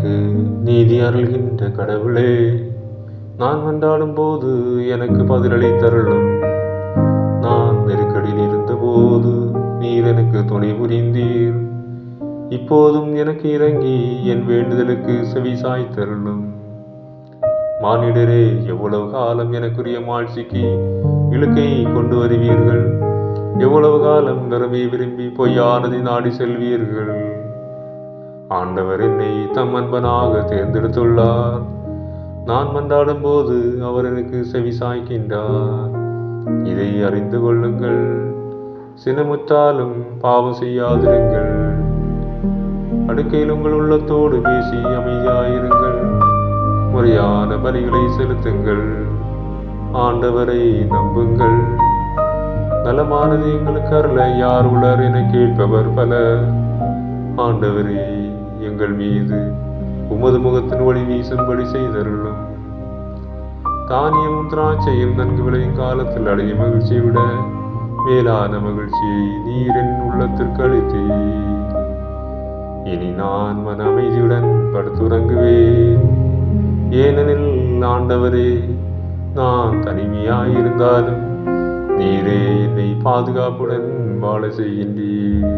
எனக்கு நீதி அருள்கின்ற கடவுளே, நான் மன்றாடும் போது எனக்கு பதிலளித்தருளும். நான் நெருக்கடியில் இருந்தபோது நீர் எனக்கு துணை புரிந்தீர். இப்போதும் எனக்கு இறங்கி என் வேண்டுதலுக்கு செவி சாய்த்தருளும். மானிடரே, எவ்வளவு காலம் எனக்குரிய மாட்சிக்கு இழுக்கை கொண்டு வருவீர்கள்? எவ்வளவு காலம் நிறமை விரும்பி பொய்யானதை நாடி செல்வீர்கள்? ஆண்டவர் என்னை தம் அன்பனாக தேர்ந்தெடுத்துள்ளார். நான் மன்றாடும் போது அவர் எனக்கு செவி சாய்க்கின்றார். இதை அறிந்து கொள்ளுங்கள். சினமுற்றாலும் பாவம் செய்யாதிருங்கள். அடுக்கையில் உங்கள் உள்ளத்தோடு பேசி அமைதியாயிருங்கள். முறையான பலிகளை செலுத்துங்கள். ஆண்டவரை நம்புங்கள். நலமானது எங்களுக்கு அருள யார் உளர் என கேட்பவர் பலர். ஆண்டவரே, எங்கள் மீது உமது முகத்தின் ஒளி வீசும்படி செய்தருளும். தானியமும் திராட்சையும் நன்கு விளையும் காலத்தில் அடையும் மகிழ்ச்சியை விட மேலான மகிழ்ச்சியை நீர் என் உள்ளத்திற்கு அளித்தீர். இனி நான் மன அமைதியுடன் படுத்துறங்குவேன். ஏனெனில் ஆண்டவரே, நான் தனிமையாயிருந்தாலும் நீரே என்னை பாதுகாப்புடன் வாழ செய்கின்றீர்.